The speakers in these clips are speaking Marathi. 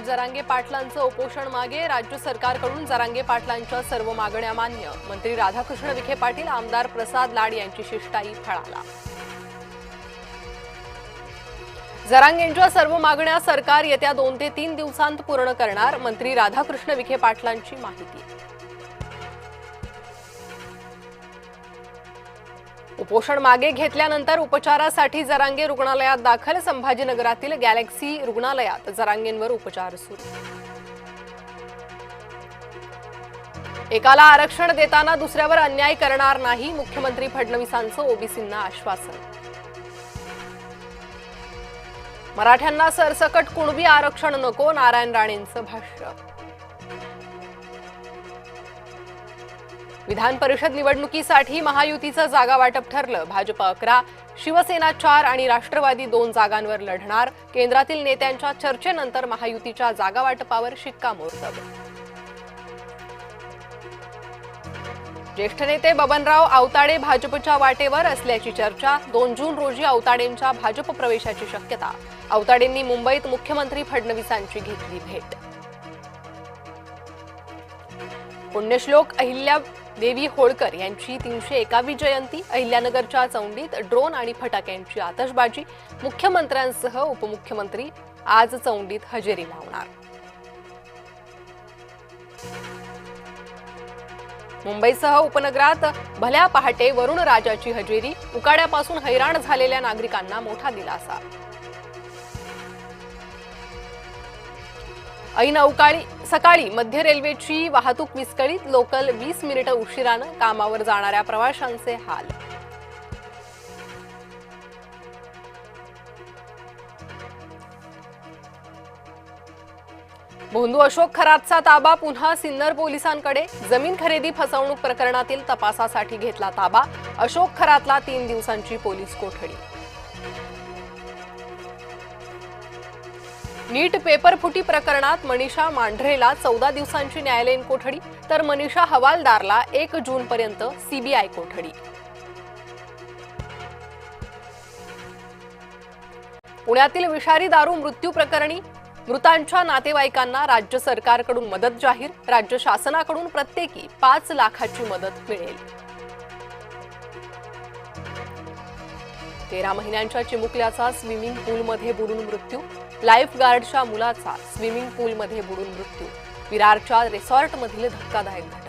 मनोज जरांगे पाटलांचं उपोषण मागे, राज्य सरकारकडून जरांगे पाटलांच्या सर्व मागण्या मान्य। मंत्री राधाकृष्ण विखे पाटील, आमदार प्रसाद लाड यांची शिष्टाई फळाला। जरांगेंच्या सर्व मागण्या सरकार येत्या 2 ते 3 दिवसांत पूर्ण करणार, मंत्री राधाकृष्ण विखे पाटलांची माहिती। उपोषण मागे घेतल्यानंतर उपचारासाठी जरांगे रुग्णालयात दाखल, संभाजीनगरातील गॅलेक्सी रुग्णालयात जरांगेंवर उपचार सुरू। एकाला आरक्षण देताना दुसऱ्यावर अन्याय करणार नाही, मुख्यमंत्री फडणवीसांचं ओबीसींना आश्वासन। मराठ्यांना सरसकट कुणबी आरक्षण नको, नारायण राणेंचं भाष्य। विधान परिषद निवडणुकीसाठी महायुतीचं जागा वाटप ठरलं, भाजप 11, शिवसेना 4 आणि राष्ट्रवादी 2 जागांवर लढणार। केंद्रातील नेत्यांच्या चर्चेनंतर महायुतीच्या जागा वाटपावर शिक्कामोर्तब। ज्येष्ठ नेते बबनराव आवताडे भाजपच्या वाटेवर असल्याची चर्चा, 2 जून रोजी आवताडेंच्या भाजप प्रवेशाची शक्यता। आवताडेंनी मुंबईत मुख्यमंत्री फडणवीसांची घेतली भेट। पुण्यश्लोक अहिल्या देवी होळकर यांची 301वी जयंती, अहिल्यानगरच्या चौंडीत ड्रोन आणि फटाक्यांची आतषबाजी, मुख्यमंत्र्यांसह उपमुख्यमंत्री आज चौंडीत हजेरी लावणार। मुंबईसह उपनगरात भल्या पहाटे वरुण राजाची हजेरी, उकाड्यापासून हैराण झालेल्या नागरिकांना मोठा दिलासा। ऐन सकाळी मध्य रेल्वेची वाहतूक विस्कळीत, लोकल 20 मिनिटं उशिरानं, कामावर जाणाऱ्या प्रवाशांचे हाल। भोंदू अशोक खरातचा ताबा पुन्हा सिन्नर पोलिसांकडे, जमीन खरेदी फसवणूक प्रकरणातील तपासासाठी घेतला ताबा, अशोक खरातला 3 दिवसांची पोलीस कोठडी। नीट पेपर फुटी प्रकरणात मनीषा मांढरेला 14 दिवसांची न्यायालयीन कोठडी, तर मनीषा हवालदारला 1 जूनपर्यंत सीबीआय कोठडी। पुण्यातील विषारी दारू मृत्यू प्रकरणी मृतांच्या नातेवाईकांना राज्य सरकारकडून मदत जाहीर, राज्य शासनाकडून प्रत्येकी 5 लाखाची मदत मिळेल। 13 महिन्यांच्या चिमुकल्याचा स्विमिंग पूलमध्ये बुडून मृत्यू, लाईफ गार्डच्या मुलाचा स्विमिंग पूलमध्ये बुडून मृत्यू, विरारच्या रिसॉर्टमधील धक्कादायक घटना।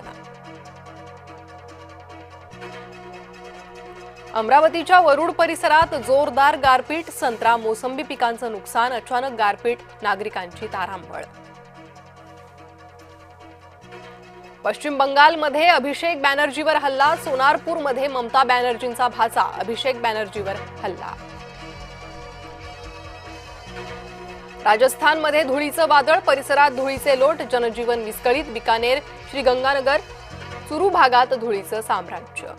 अमरावतीच्या वरुड परिसरात जोरदार गारपीट, संत्रा मोसंबी पिकांचं नुकसान, अचानक गारपीट, नागरिकांची तारांबळ। पश्चिम बंगालमध्ये अभिषेक बॅनर्जीवर हल्ला, सोनारपूरमध्ये ममता बॅनर्जींचा भाचा अभिषेक बॅनर्जीवर हल्ला। राजस्थानमध्ये धुळीचं वादळ, परिसरात धुळीचे लोट, जनजीवन विस्कळीत, बिकानेर, श्रीगंगानगर, चुरू भागात धुळीचं साम्राज्य।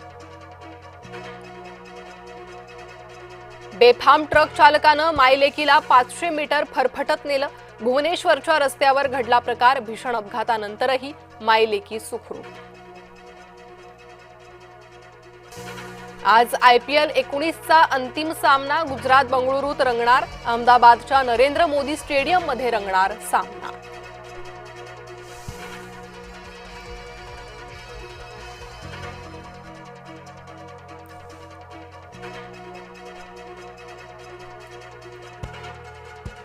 बेफाम ट्रक चालकानं मायलेकीला 500 मीटर फरफटत नेलं, भुवनेश्वरच्या रस्त्यावर घडला प्रकार, भीषण अपघातानंतरही मायलेकी सुखरूप। आज IPL 19चा अंतिम सामना गुजरात बंगळुरूत रंगणार, अहमदाबादच्या नरेंद्र मोदी स्टेडियममध्ये रंगणार सामना।